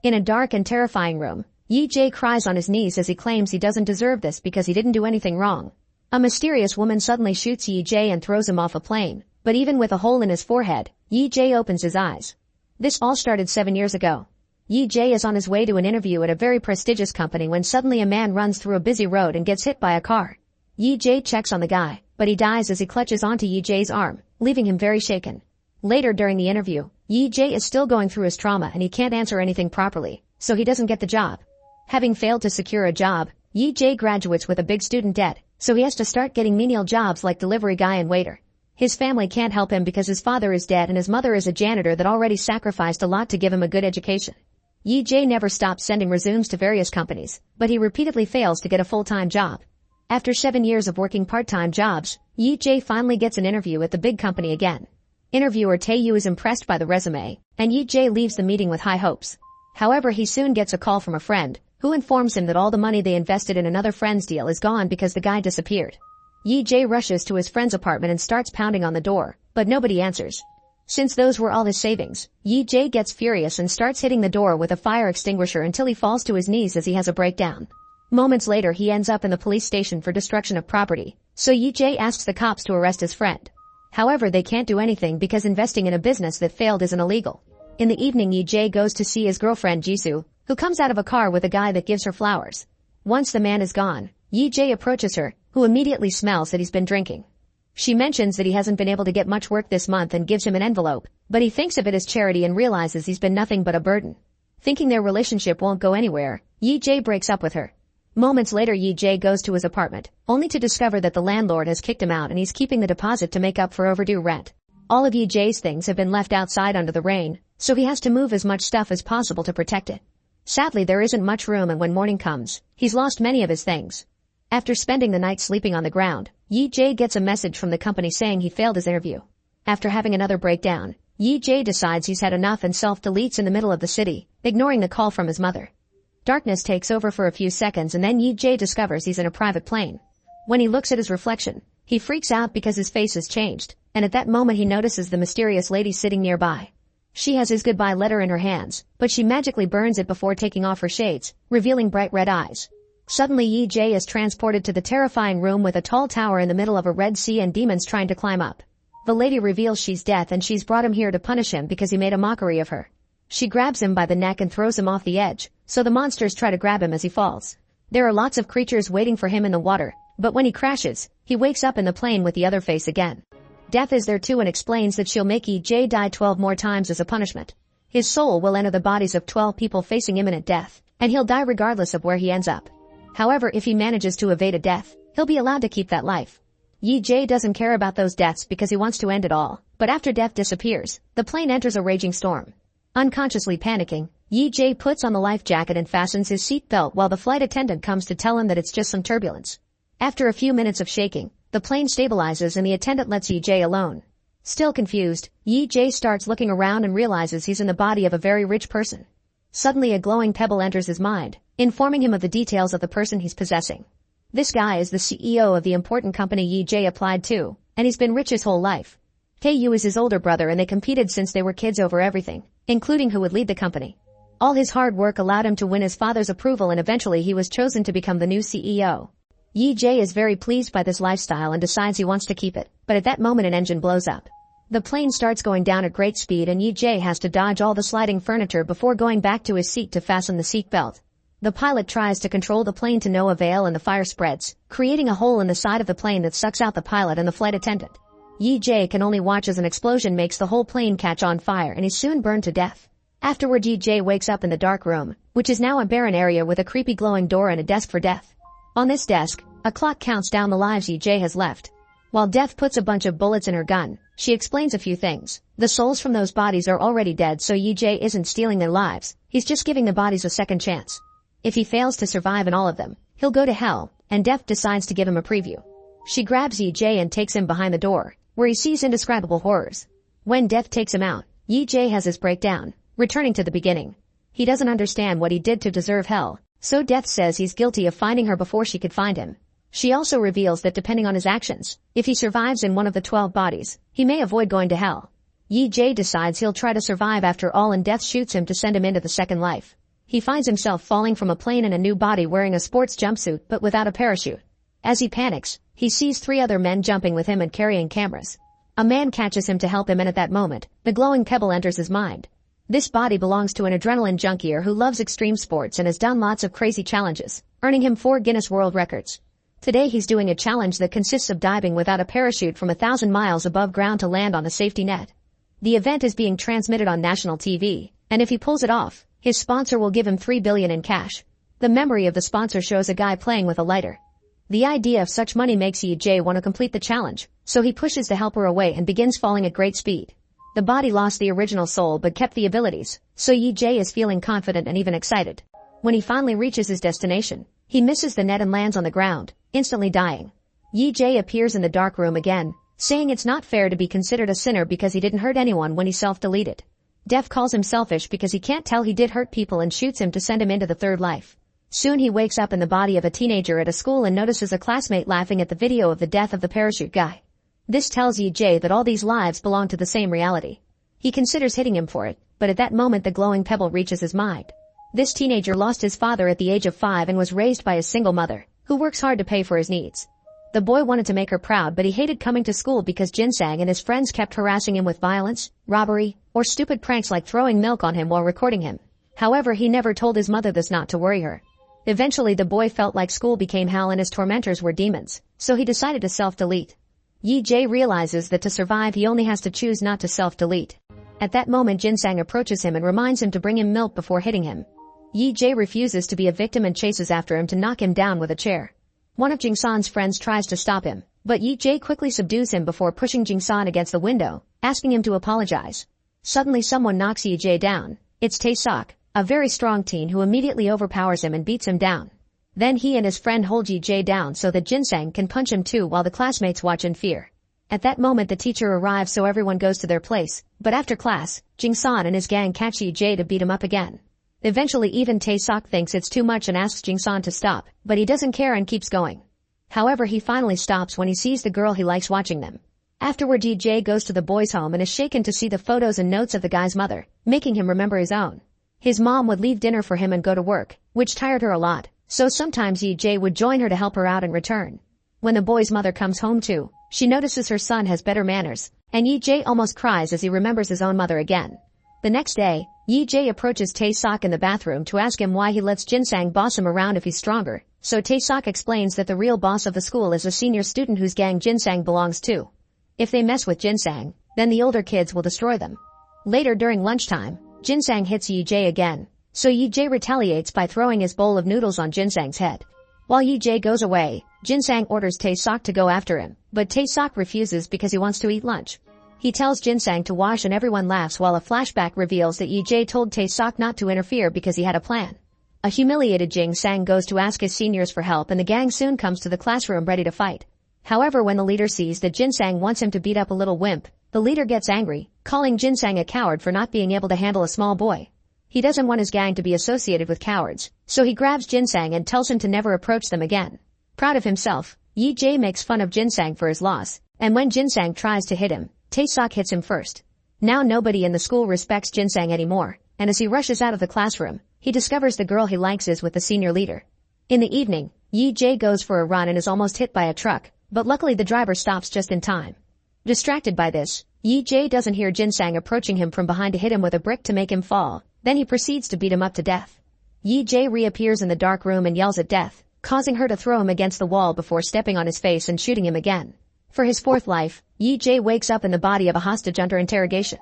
In a dark and terrifying room, Yee-jae cries on his knees as he claims he doesn't deserve this because he didn't do anything wrong. A mysterious woman suddenly shoots Yee-jae and throws him off a plane, but even with a hole in his forehead, Yee-jae opens his eyes. This all started 7 years ago. Yee-jae is on his way to an interview at a very prestigious company when suddenly a man runs through a busy road and gets hit by a car. Yee-jae checks on the guy, but he dies as he clutches onto Yee-jae's arm, leaving him very shaken. Later during the interview, Yee-jae is still going through his trauma and he can't answer anything properly, so he doesn't get the job. Having failed to secure a job, Yee-jae graduates with a big student debt, so he has to start getting menial jobs like delivery guy and waiter. His family can't help him because his father is dead and his mother is a janitor that already sacrificed a lot to give him a good education. Yee-jae never stops sending resumes to various companies, but he repeatedly fails to get a full-time job. After 7 years of working part-time jobs, Yee-jae finally gets an interview at the big company again. Interviewer Tae-yu is impressed by the resume, and Yee-jae leaves the meeting with high hopes. However, he soon gets a call from a friend, who informs him that all the money they invested in another friend's deal is gone because the guy disappeared. Yee-jae rushes to his friend's apartment and starts pounding on the door, but nobody answers. Since those were all his savings, Yee-jae gets furious and starts hitting the door with a fire extinguisher until he falls to his knees as he has a breakdown. Moments later he ends up in the police station for destruction of property, so Yee-jae asks the cops to arrest his friend. However, they can't do anything because investing in a business that failed isn't illegal. In the evening Yee-jae goes to see his girlfriend Jisoo, who comes out of a car with a guy that gives her flowers. Once the man is gone, Yee-jae approaches her, who immediately smells that he's been drinking. She mentions that he hasn't been able to get much work this month and gives him an envelope, but he thinks of it as charity and realizes he's been nothing but a burden. Thinking their relationship won't go anywhere, Yee-jae breaks up with her. Moments later Yee-jae goes to his apartment, only to discover that the landlord has kicked him out and he's keeping the deposit to make up for overdue rent. All of Yee-jae's things have been left outside under the rain, so he has to move as much stuff as possible to protect it. Sadly, there isn't much room and when morning comes, he's lost many of his things. After spending the night sleeping on the ground, Yee-jae gets a message from the company saying he failed his interview. After having another breakdown, Yee-jae decides he's had enough and self-deletes in the middle of the city, ignoring the call from his mother. Darkness takes over for a few seconds and then Yee-jae discovers he's in a private plane. When he looks at his reflection, he freaks out because his face has changed, and at that moment he notices the mysterious lady sitting nearby. She has his goodbye letter in her hands, but she magically burns it before taking off her shades, revealing bright red eyes. Suddenly Yee-jae is transported to the terrifying room with a tall tower in the middle of a red sea and demons trying to climb up. The lady reveals she's Death and she's brought him here to punish him because he made a mockery of her. She grabs him by the neck and throws him off the edge, so the monsters try to grab him as he falls. There are lots of creatures waiting for him in the water, but when he crashes, he wakes up in the plane with the other face again. Death is there too and explains that she'll make Yee-jae die 12 more times as a punishment. His soul will enter the bodies of 12 people facing imminent death, and he'll die regardless of where he ends up. However, if he manages to evade a death, he'll be allowed to keep that life. Yee-jae doesn't care about those deaths because he wants to end it all, but after Death disappears, the plane enters a raging storm. Unconsciously panicking, Yee-jae puts on the life jacket and fastens his seat belt while the flight attendant comes to tell him that it's just some turbulence. After a few minutes of shaking, the plane stabilizes and the attendant lets Yee-jae alone. Still confused, Yee-jae starts looking around and realizes he's in the body of a very rich person. Suddenly a glowing pebble enters his mind, informing him of the details of the person he's possessing. This guy is the CEO of the important company Yee-jae applied to, and he's been rich his whole life. Tae-yu is his older brother and they competed since they were kids over everything, including who would lead the company. All his hard work allowed him to win his father's approval and eventually he was chosen to become the new CEO. Yee-jae is very pleased by this lifestyle and decides he wants to keep it, but at that moment an engine blows up. The plane starts going down at great speed and Yee-jae has to dodge all the sliding furniture before going back to his seat to fasten the seat belt. The pilot tries to control the plane to no avail and the fire spreads, creating a hole in the side of the plane that sucks out the pilot and the flight attendant. Yee-jae can only watch as an explosion makes the whole plane catch on fire and he's soon burned to death. Afterward Yee-jae wakes up in the dark room, which is now a barren area with a creepy glowing door and a desk for Death. On this desk, a clock counts down the lives Yee-jae has left. While Death puts a bunch of bullets in her gun, she explains a few things. The souls from those bodies are already dead so Yee-jae isn't stealing their lives, he's just giving the bodies a second chance. If he fails to survive in all of them, he'll go to hell, and Death decides to give him a preview. She grabs Yee-jae and takes him behind the door, where he sees indescribable horrors. When Death takes him out, Yee-jae has his breakdown, returning to the beginning. He doesn't understand what he did to deserve hell, so Death says he's guilty of finding her before she could find him. She also reveals that depending on his actions, if he survives in one of the 12 bodies, he may avoid going to hell. Yee-jae decides he'll try to survive after all and Death shoots him to send him into the second life. He finds himself falling from a plane in a new body wearing a sports jumpsuit but without a parachute. As he panics, he sees 3 other men jumping with him and carrying cameras. A man catches him to help him, and at that moment, the glowing pebble enters his mind. This body belongs to an adrenaline junkier who loves extreme sports and has done lots of crazy challenges, earning him 4 Guinness World Records. Today he's doing a challenge that consists of diving without a parachute from 1,000 miles above ground to land on a safety net. The event is being transmitted on national TV, and if he pulls it off, his sponsor will give him $3 billion in cash. The memory of the sponsor shows a guy playing with a lighter. The idea of such money makes Yee-jae want to complete the challenge, so he pushes the helper away and begins falling at great speed. The body lost the original soul but kept the abilities, so Yee-jae is feeling confident and even excited. When he finally reaches his destination, he misses the net and lands on the ground, instantly dying. Yee-jae appears in the dark room again, saying it's not fair to be considered a sinner because he didn't hurt anyone when he self-deleted. Def calls him selfish because he can't tell he did hurt people and shoots him to send him into the third life. Soon he wakes up in the body of a teenager at a school and notices a classmate laughing at the video of the death of the parachute guy. This tells Yee-jae that all these lives belong to the same reality. He considers hitting him for it, but at that moment the glowing pebble reaches his mind. This teenager lost his father at the age of 5 and was raised by a single mother, who works hard to pay for his needs. The boy wanted to make her proud, but he hated coming to school because Jin-sang and his friends kept harassing him with violence, robbery, or stupid pranks like throwing milk on him while recording him. However, he never told his mother this not to worry her. Eventually the boy felt like school became hell and his tormentors were demons, so he decided to self-delete. Yee-jae realizes that to survive he only has to choose not to self-delete. At that moment Jin-sang approaches him and reminds him to bring him milk before hitting him. Yee-jae refuses to be a victim and chases after him to knock him down with a chair. One of Jing-san's friends tries to stop him, but Yee-jae quickly subdues him before pushing Jing-san against the window, asking him to apologize. Suddenly someone knocks Yee-jae down. It's Tae-sok, a very strong teen who immediately overpowers him and beats him down. Then he and his friend hold Yee-jae down so that Jin-sang can punch him too while the classmates watch in fear. At that moment the teacher arrives so everyone goes to their place, but after class, Jing-san and his gang catch Yee-jae to beat him up again. Eventually even Tae-sok thinks it's too much and asks Jing-san to stop, but he doesn't care and keeps going. However, he finally stops when he sees the girl he likes watching them. Afterward Yee-jae goes to the boy's home and is shaken to see the photos and notes of the guy's mother, making him remember his own. His mom would leave dinner for him and go to work, which tired her a lot, so sometimes Yee-jae would join her to help her out in return. When the boy's mother comes home too, she notices her son has better manners, and Yee-jae almost cries as he remembers his own mother again. The next day, Yee-jae approaches Tae-sok in the bathroom to ask him why he lets Jin-sang boss him around if he's stronger, so Tae-sok explains that the real boss of the school is a senior student whose gang Jin-sang belongs to. If they mess with Jin-sang, then the older kids will destroy them. Later during lunchtime, Jin-sang hits Yee-jae again, so Yee-jae retaliates by throwing his bowl of noodles on Jin-sang's head. While Yee-jae goes away, Jin-sang orders Tae-sok to go after him, but Tae-sok refuses because he wants to eat lunch. He tells Jin-sang to wash and everyone laughs while a flashback reveals that Yee-jae told Tae-sok not to interfere because he had a plan. A humiliated Jin-sang goes to ask his seniors for help and the gang soon comes to the classroom ready to fight. However, when the leader sees that Jin-sang wants him to beat up a little wimp, the leader gets angry, calling Jin-sang a coward for not being able to handle a small boy. He doesn't want his gang to be associated with cowards, so he grabs Jin-sang and tells him to never approach them again. Proud of himself, Yee-jae makes fun of Jin-sang for his loss, and when Jin-sang tries to hit him, Tae-sok hits him first. Now nobody in the school respects Jin-sang anymore, and as he rushes out of the classroom, he discovers the girl he likes is with the senior leader. In the evening, Yee-jae goes for a run and is almost hit by a truck, but luckily the driver stops just in time. Distracted by this, Yee-jae doesn't hear Jin-sang approaching him from behind to hit him with a brick to make him fall, then he proceeds to beat him up to death. Yee-jae reappears in the dark room and yells at Death, causing her to throw him against the wall before stepping on his face and shooting him again. For his fourth life, Yee-jae wakes up in the body of a hostage under interrogation.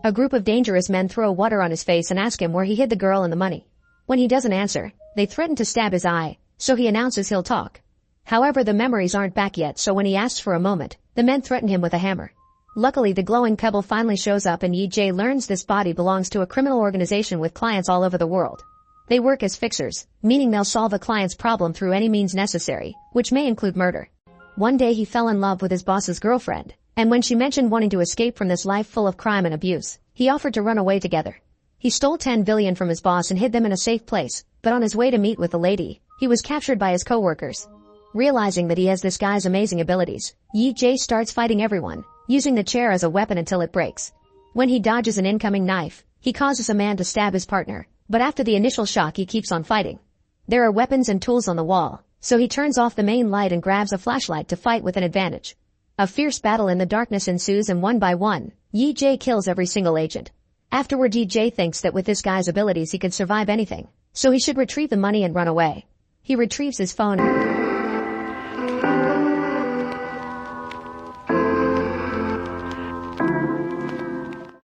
A group of dangerous men throw water on his face and ask him where he hid the girl and the money. When he doesn't answer, they threaten to stab his eye, so he announces he'll talk. However, the memories aren't back yet, so when he asks for a moment, the men threaten him with a hammer. Luckily, the glowing pebble finally shows up and Yee-jae learns this body belongs to a criminal organization with clients all over the world. They work as fixers, meaning they'll solve a client's problem through any means necessary, which may include murder. One day he fell in love with his boss's girlfriend, and when she mentioned wanting to escape from this life full of crime and abuse, he offered to run away together. He stole 10 billion from his boss and hid them in a safe place, but on his way to meet with the lady, he was captured by his co-workers. Realizing that he has this guy's amazing abilities, Yee-jae starts fighting everyone, using the chair as a weapon until it breaks. When he dodges an incoming knife, he causes a man to stab his partner, But after the initial shock he keeps on fighting. There are weapons and tools on the wall, so he turns off the main light and grabs a flashlight to fight with an advantage. A fierce battle in the darkness ensues and one by one, Yee-jae kills every single agent. Afterward Yee-jae thinks that with this guy's abilities he could survive anything, so he should retrieve the money and run away. He retrieves his phone